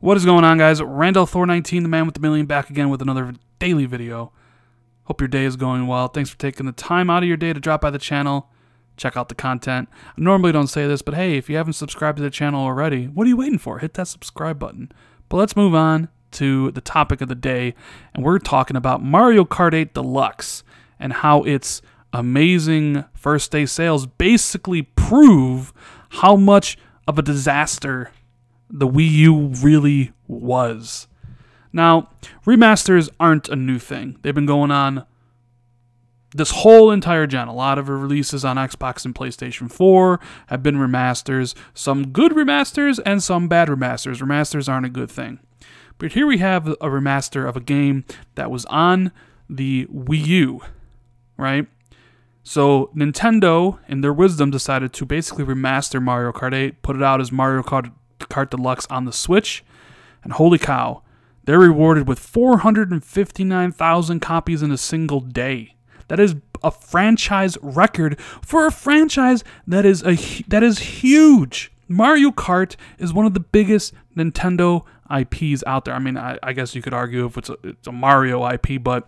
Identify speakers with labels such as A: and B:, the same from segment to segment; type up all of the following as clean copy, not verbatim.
A: What is going on, guys? Randall Thor 19, the man with the million, back again with another daily video. Hope your day is going well. Thanks for taking the time out of your day to drop by the channel, check out the content. I normally don't say this, but hey, if you haven't subscribed to the channel already, what are you waiting for? Hit that subscribe button. But let's move on to the topic of the day, and we're talking about Mario Kart 8 Deluxe and how its amazing first day sales basically prove how much of a disaster the Wii U really was. Now, remasters aren't a new thing. They've been going on this whole entire gen. A lot of releases on Xbox and PlayStation 4 have been remasters. Some good remasters and some bad remasters. Remasters aren't a good thing. But here we have a remaster of a game that was on the Wii U, right? So Nintendo, in their wisdom, decided to basically remaster Mario Kart 8, put it out as Mario Kart Deluxe on the Switch, and holy cow, they're rewarded with 459,000 copies in a single day. That is a franchise record for a franchise that is huge. Mario Kart is one of the biggest Nintendo IPs out there. I mean, I guess you could argue if it's a Mario IP, but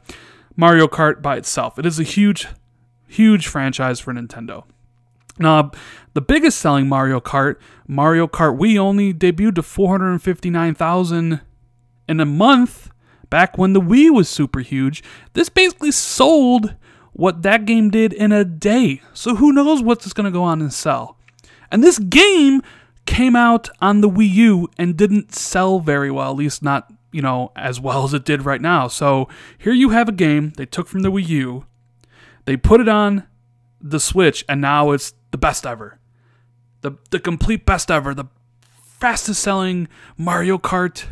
A: Mario Kart by itself, it is a huge franchise for Nintendo. Now, the biggest selling Mario Kart Wii, only debuted to 459,000 in a month back when the Wii was super huge. This basically sold what that game did in a day. So who knows what's going to go on and sell. And this game came out on the Wii U and didn't sell very well, at least not, as well as it did right now. So here you have a game they took from the Wii U, they put it on the Switch, and now it's the best ever. The complete best ever. The fastest selling Mario Kart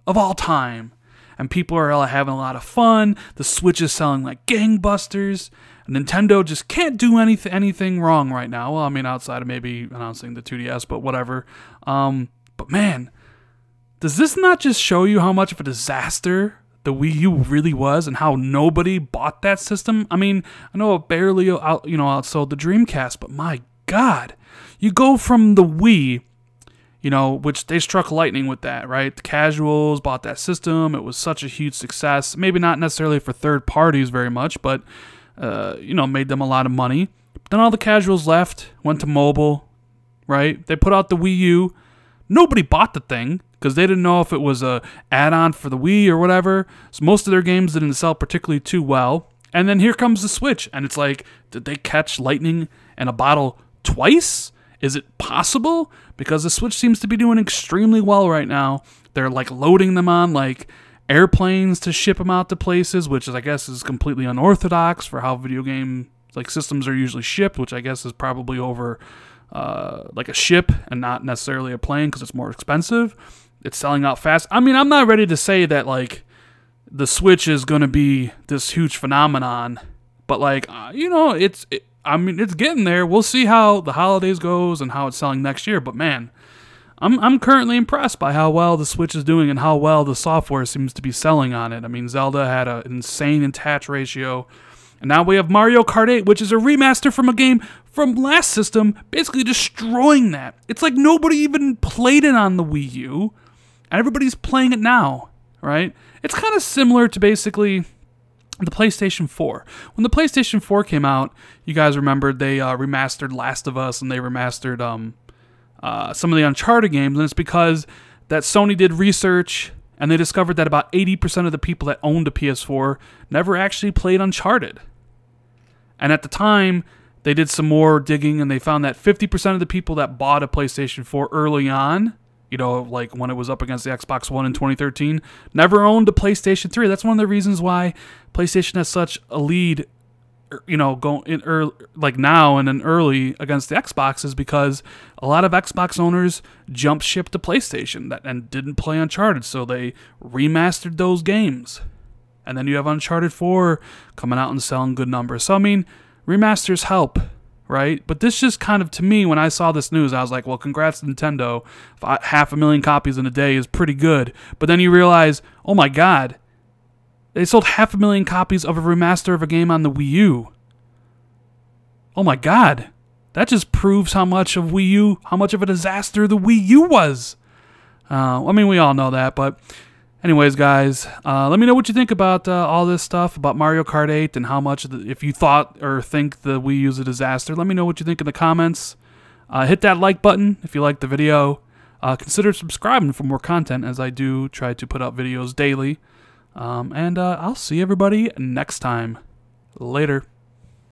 A: of all time. And people are having a lot of fun. The Switch is selling like gangbusters. Nintendo just can't do anything wrong right now. Well, I mean, outside of maybe announcing the 2DS, but whatever. But man, does this not just show you how much of a disaster the Wii U really was, and how nobody bought that system? I mean, I know it barely outsold the Dreamcast, but my God, you go from the Wii, which they struck lightning with that, right? The casuals bought that system. It was such a huge success. Maybe not necessarily for third parties very much, but made them a lot of money. Then all the casuals left, went to mobile, right? They put out the Wii U. Nobody bought the thing, because they didn't know if it was a add-on for the Wii or whatever. So most of their games didn't sell particularly too well. And then here comes the Switch, and it's like, did they catch lightning in a bottle twice? Is it possible? Because the Switch seems to be doing extremely well right now. They're like loading them on like airplanes to ship them out to places, which I guess is completely unorthodox for how video game systems are usually shipped, which I guess is probably over like a ship and not necessarily a plane because it's more expensive. It's selling out fast. I mean, I'm not ready to say that the Switch is going to be this huge phenomenon, but it's getting there. We'll see how the holidays goes and how it's selling next year. But man, I'm currently impressed by how well the Switch is doing and how well the software seems to be selling on it. I mean, Zelda had an insane attach ratio. And now we have Mario Kart 8, which is a remaster from a game from last system, basically destroying that. It's like nobody even played it on the Wii U, and everybody's playing it now, right? It's kind of similar to basically the PlayStation 4. When the PlayStation 4 came out, you guys remembered they remastered Last of Us, and they remastered some of the Uncharted games, and it's because that Sony did research, and they discovered that about 80% of the people that owned a PS4 never actually played Uncharted. And at the time, they did some more digging, and they found that 50% of the people that bought a PlayStation 4 early on, like when it was up against the Xbox One in 2013, never owned a PlayStation 3. That's one of the reasons why PlayStation has such a lead, going in early, now and then early against the Xbox, is because a lot of Xbox owners jump ship to PlayStation and didn't play Uncharted, so they remastered those games. And then you have Uncharted 4 coming out and selling good numbers. So, I mean, remasters help, right? But this just kind of, to me, when I saw this news, I was like, well, congrats Nintendo. 500,000 copies in a day is pretty good. But then you realize, oh my God, they sold 500,000 copies of a remaster of a game on the Wii U. Oh my God. That just proves how much of a disaster the Wii U was. I mean, we all know that, but anyways, guys, let me know what you think about all this stuff about Mario Kart 8 and how much, if you thought or think the Wii U is a disaster. Let me know what you think in the comments. Hit that like button if you liked the video. Consider subscribing for more content, as I do try to put out videos daily. And I'll see everybody next time. Later.